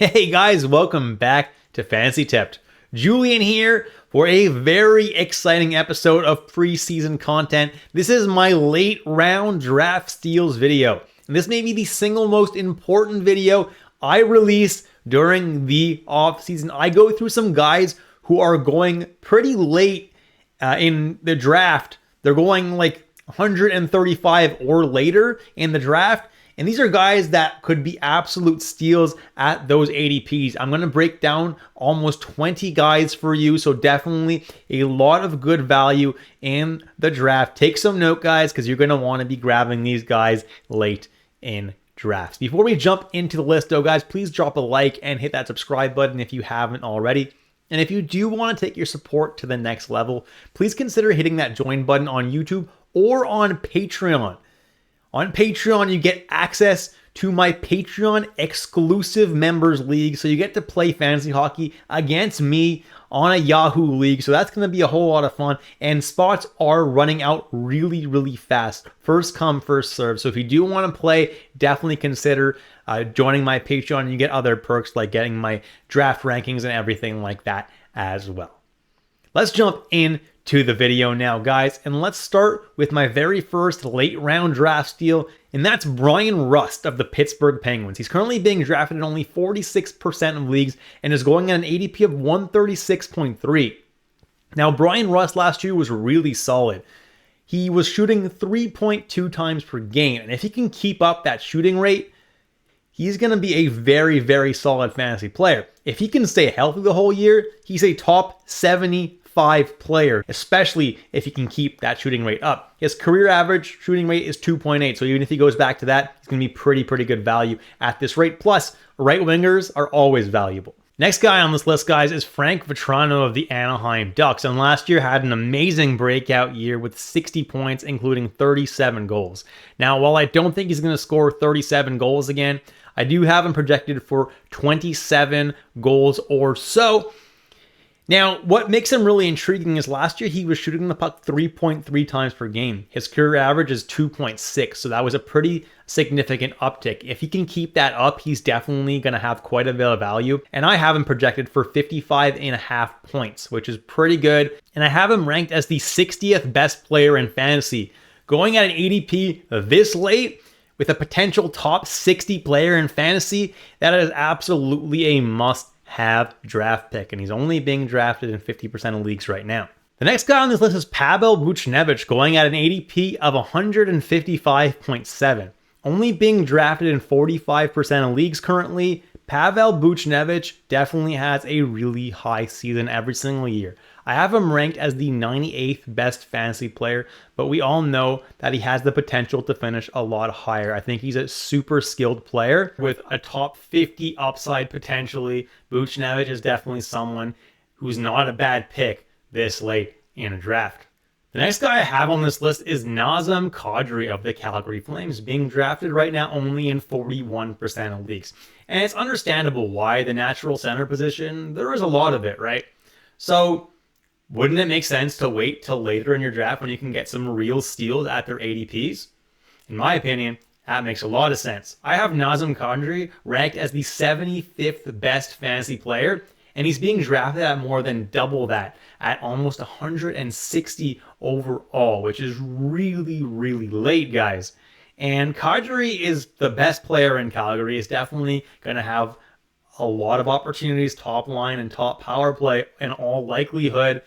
Hey guys, welcome back to Fantasy Tipped. Julian here for a very exciting episode of preseason content. This is my late round draft steals video. And this may be the single most important video I release during the offseason. I go through some guys who are going pretty late in the draft. They're going like 135 or later in the draft. And these are guys that could be absolute steals at those ADPs. I'm going to break down almost 20 guys for you. So definitely a lot of good value in the draft. Take some note, guys, because you're going to want to be grabbing these guys late in drafts. Before we jump into the list, though, guys, please drop a like and hit that subscribe button if you haven't already. And if you do want to take your support to the next level, please consider hitting that join button on YouTube or on Patreon. On Patreon, you get access to my Patreon exclusive members league. So you get to play fantasy hockey against me on a Yahoo league. So that's going to be a whole lot of fun. And spots are running out really, really fast. First come, first serve. So if you do want to play, definitely consider joining my Patreon. You get other perks like getting my draft rankings and everything like that as well. Let's jump into the video now, guys, and let's start with my very first late round draft steal, and that's Bryan Rust of the Pittsburgh Penguins. He's currently being drafted in only 46% of leagues and is going at an ADP of 136.3. Now, Bryan Rust last year was really solid. He was shooting 3.2 times per game, and if he can keep up that shooting rate, he's going to be a very, very solid fantasy player. If he can stay healthy the whole year, he's a top 75 player, especially if he can keep that shooting rate up. His career average shooting rate is 2.8, so even if he goes back to that, he's going to be pretty good value at this rate. Plus, right wingers are always valuable. Next guy on this list, guys, is Frank Vatrano of the Anaheim Ducks, and last year had an amazing breakout year with 60 points, including 37 goals. Now, while I don't think he's going to score 37 goals again, I do have him projected for 27 goals or so. Now, what makes him really intriguing is last year he was shooting the puck 3.3 times per game. His career average is 2.6, so that was a pretty significant uptick. If he can keep that up, he's definitely going to have quite a bit of value. And I have him projected for 55.5 points, which is pretty good. And I have him ranked as the 60th best player in fantasy. Going at an ADP this late, with a potential top 60 player in fantasy, that is absolutely a must-have draft pick, and he's only being drafted in 50% of leagues right now. The next guy on this list is Pavel Buchnevich, going at an ADP of 155.7. Only being drafted in 45% of leagues currently, Pavel Buchnevich definitely has a really high season every single year. I have him ranked as the 98th best fantasy player, but we all know that he has the potential to finish a lot higher. I think he's a super skilled player with a top 50 upside potentially. Buchnevich is definitely someone who's not a bad pick this late in a draft. The next guy I have on this list is Nazem Kadri of the Calgary Flames, being drafted right now only in 41% of leagues. And it's understandable why. The natural center position, there is a lot of it, right? So wouldn't it make sense to wait till later in your draft when you can get some real steals at their ADPs? In my opinion, that makes a lot of sense. I have Nazem Kadri ranked as the 75th best fantasy player, and he's being drafted at more than double that, at almost 160 overall, which is really, really late, guys. And Kadri is the best player in Calgary. He's definitely going to have a lot of opportunities, top line and top power play in all likelihood.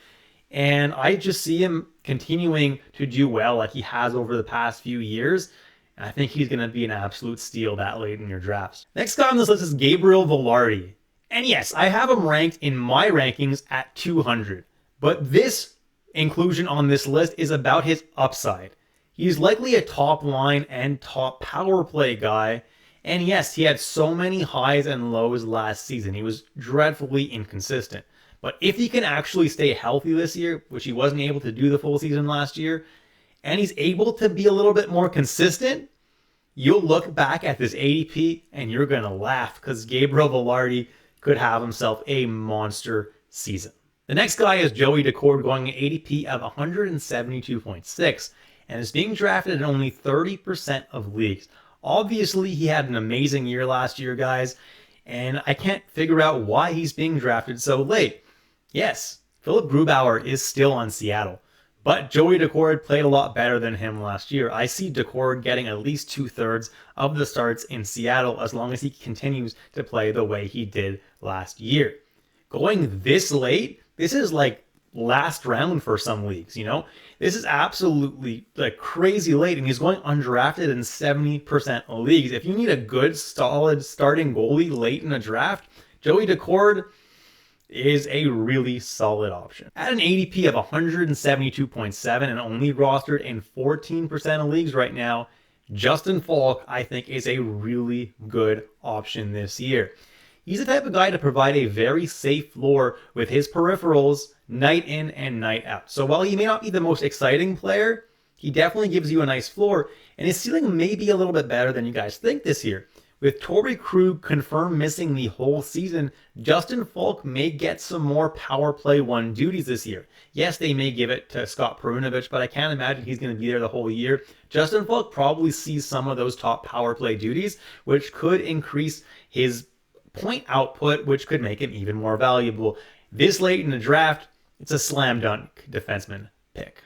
And I just see him continuing to do well like he has over the past few years. And I think he's going to be an absolute steal that late in your drafts. Next guy on this list is Gabriel Vilardi. And yes, I have him ranked in my rankings at 200. But this inclusion on this list is about his upside. He's likely a top line and top power play guy. And yes, he had so many highs and lows last season. He was dreadfully inconsistent. But if he can actually stay healthy this year, which he wasn't able to do the full season last year, and he's able to be a little bit more consistent, you'll look back at this ADP and you're going to laugh because Gabriel Vilardi could have himself a monster season. The next guy is Joey Daccord, going an ADP of 172.6 and is being drafted in only 30% of leagues. Obviously, he had an amazing year last year, guys, and I can't figure out why he's being drafted so late. Yes, Philip Grubauer is still on Seattle, but Joey Daccord played a lot better than him last year. I see Daccord getting at least 2/3 of the starts in Seattle as long as he continues to play the way he did last year. Going this late, this is like last round for some leagues, you know? This is absolutely like crazy late, and he's going undrafted in 70% of leagues. If you need a good, solid starting goalie late in a draft, Joey Daccord is a really solid option. At an ADP of 172.7 and only rostered in 14% of leagues right now, Justin Faulk, I think, is a really good option this year. He's the type of guy to provide a very safe floor with his peripherals night in and night out. So while he may not be the most exciting player, he definitely gives you a nice floor, and his ceiling may be a little bit better than you guys think this year. With Torrey Krug confirmed missing the whole season, Justin Faulk may get some more power play one duties this year. Yes, they may give it to Scott Perunovich, but I can't imagine he's going to be there the whole year. Justin Faulk probably sees some of those top power play duties, which could increase his point output, which could make him even more valuable. This late in the draft, it's a slam dunk defenseman pick.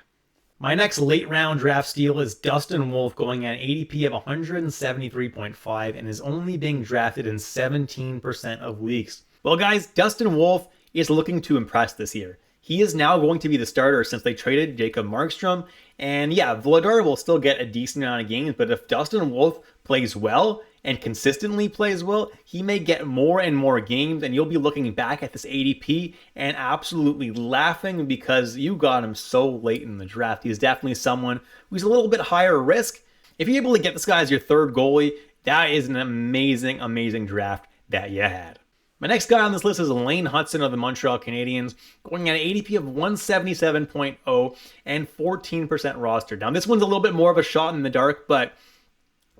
My next late round draft steal is Dustin Wolf, going at an ADP of 173.5 and is only being drafted in 17% of leagues. Well guys, Dustin Wolf is looking to impress this year. He is now going to be the starter since they traded Jacob Markstrom, and yeah, Vladar will still get a decent amount of games, but if Dustin Wolf plays well and consistently plays well, he may get more and more games, and you'll be looking back at this ADP and absolutely laughing because you got him so late in the draft. He's definitely someone who's a little bit higher risk. If you're able to get this guy as your third goalie, that is an amazing, amazing draft that you had. My next guy on this list is Lane Hutson of the Montreal Canadiens, going at an ADP of 177.0 and 14% roster. Now, this one's a little bit more of a shot in the dark, but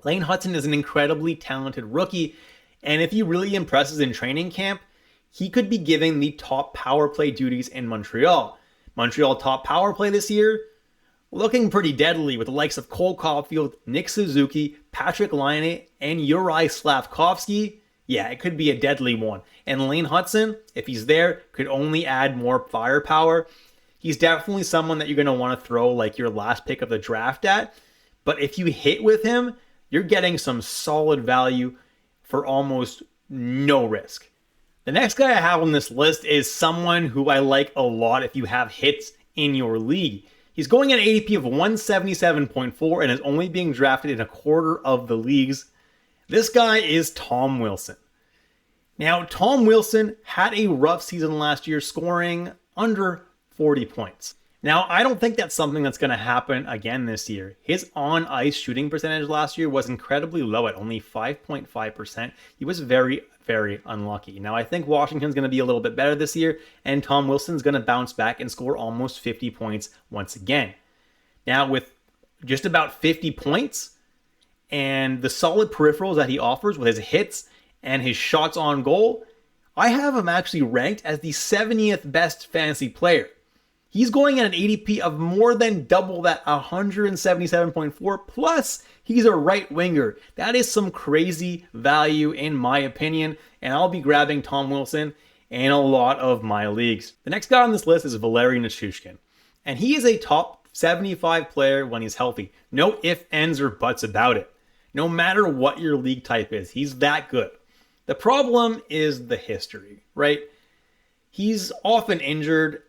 Lane Hutson is an incredibly talented rookie, and if he really impresses in training camp, he could be giving the top power play duties in Montreal. Montreal top power play this year, looking pretty deadly with the likes of Cole Caulfield, Nick Suzuki, Patrick Laine, and Juraj Slafkovsky. Yeah, it could be a deadly one. And Lane Hutson, if he's there, could only add more firepower. He's definitely someone that you're going to want to throw like your last pick of the draft at. But if you hit with him, you're getting some solid value for almost no risk. The next guy I have on this list is someone who I like a lot if you have hits in your league. He's going at an ADP of 177.4 and is only being drafted in a quarter of the leagues. This guy is Tom Wilson. Now, Tom Wilson had a rough season last year, scoring under 40 points. Now, I don't think that's something that's going to happen again this year. His on-ice shooting percentage last year was incredibly low at only 5.5%. He was very, very unlucky. Now, I think Washington's going to be a little bit better this year, and Tom Wilson's going to bounce back and score almost 50 points once again. Now, with just about 50 points, and the solid peripherals that he offers with his hits and his shots on goal, I have him actually ranked as the 70th best fantasy player. He's going at an ADP of more than double that, 177.4, plus he's a right winger. That is some crazy value in my opinion, and I'll be grabbing Tom Wilson in a lot of my leagues. The next guy on this list is Valeri Nichushkin, and he is a top 75 player when he's healthy. No ifs, ands, or buts about it. No matter what your league type is, he's that good. The problem is the history, right? He's often injured,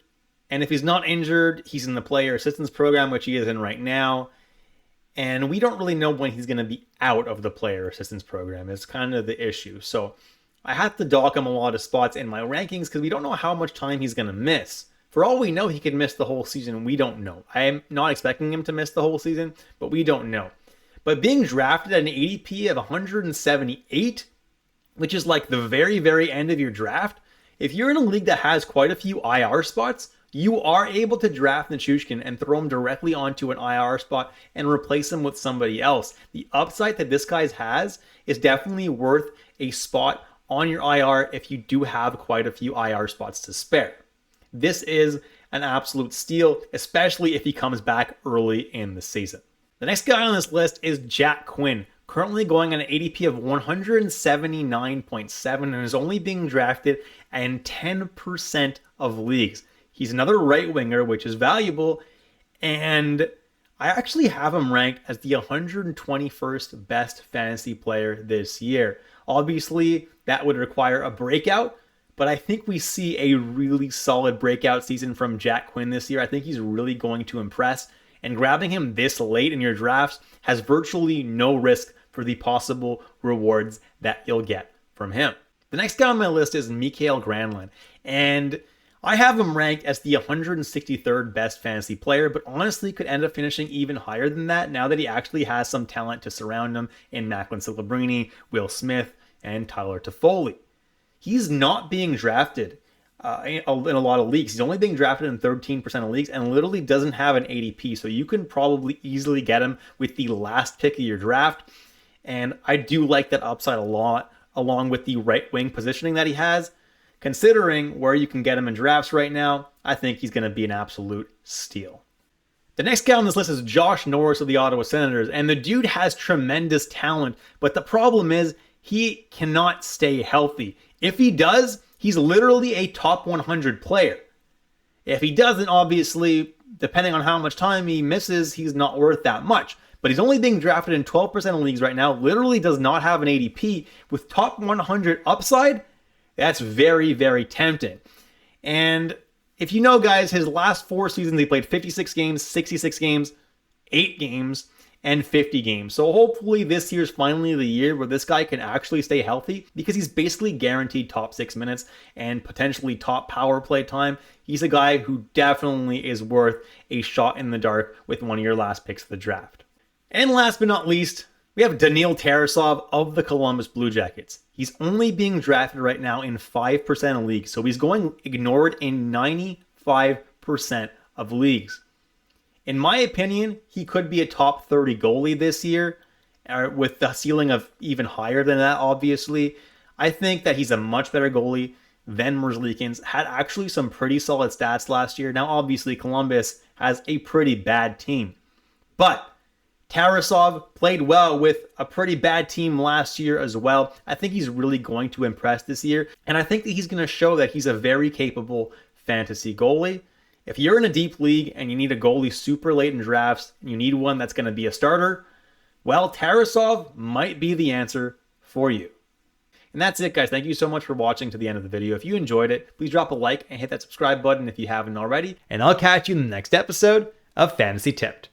and if he's not injured, he's in the player assistance program, which he is in right now, and we don't really know when he's going to be out of the player assistance program. It's kind of the issue. So I have to dock him a lot of spots in my rankings because we don't know how much time he's going to miss. For all we know, he could miss the whole season. We don't know. I am not expecting him to miss the whole season, but we don't know. But being drafted at an ADP of 178, which is like the very, very end of your draft, if you're in a league that has quite a few IR spots, you are able to draft Nichushkin and throw him directly onto an IR spot and replace him with somebody else. The upside that this guy has is definitely worth a spot on your IR if you do have quite a few IR spots to spare. This is an absolute steal, especially if he comes back early in the season. The next guy on this list is Jack Quinn, currently going on an ADP of 179.7 and is only being drafted in 10% of leagues. He's another right winger, which is valuable, and I actually have him ranked as the 121st best fantasy player this year. Obviously, that would require a breakout, but I think we see a really solid breakout season from Jack Quinn this year. I think he's really going to impress, and grabbing him this late in your drafts has virtually no risk for the possible rewards that you'll get from him. The next guy on my list is Mikael Granlund, and I have him ranked as the 163rd best fantasy player, but honestly could end up finishing even higher than that now that he actually has some talent to surround him in Macklin Celebrini, Will Smith, and Tyler Toffoli. He's not being drafted in a lot of leagues. He's only being drafted in 13% of leagues and literally doesn't have an ADP, so you can probably easily get him with the last pick of your draft, and I do like that upside a lot, along with the right wing positioning that he has. Considering where you can get him in drafts right now, I think he's going to be an absolute steal. The next guy on this list is Josh Norris of the Ottawa Senators, and the dude has tremendous talent, but the problem is he cannot stay healthy. If he does, he's literally a top 100 player. If he doesn't, obviously, depending on how much time he misses, he's not worth that much. But he's only being drafted in 12% of leagues right now, literally does not have an ADP with top 100 upside. That's very, very tempting. And if you know, guys, his last 4 seasons, he played 56 games, 66 games, 8 games, and 50 games. So hopefully this year's finally the year where this guy can actually stay healthy, because he's basically guaranteed top 6 minutes and potentially top power play time. He's a guy who definitely is worth a shot in the dark with one of your last picks of the draft. And last but not least, we have Daniil Tarasov of the Columbus Blue Jackets. He's only being drafted right now in 5% of leagues, so he's going ignored in 95% of leagues. In my opinion, he could be a top 30 goalie this year, with the ceiling of even higher than that, obviously. I think that he's a much better goalie than Merzlikins. Had actually some pretty solid stats last year. Now, obviously, Columbus has a pretty bad team, but Tarasov played well with a pretty bad team last year as well. I think he's really going to impress this year, and I think that he's going to show that he's a very capable fantasy goalie. If you're in a deep league and you need a goalie super late in drafts, and you need one that's going to be a starter, well, Tarasov might be the answer for you. And that's it, guys. Thank you so much for watching to the end of the video. If you enjoyed it, please drop a like and hit that subscribe button if you haven't already, and I'll catch you in the next episode of Fantasy Tipped.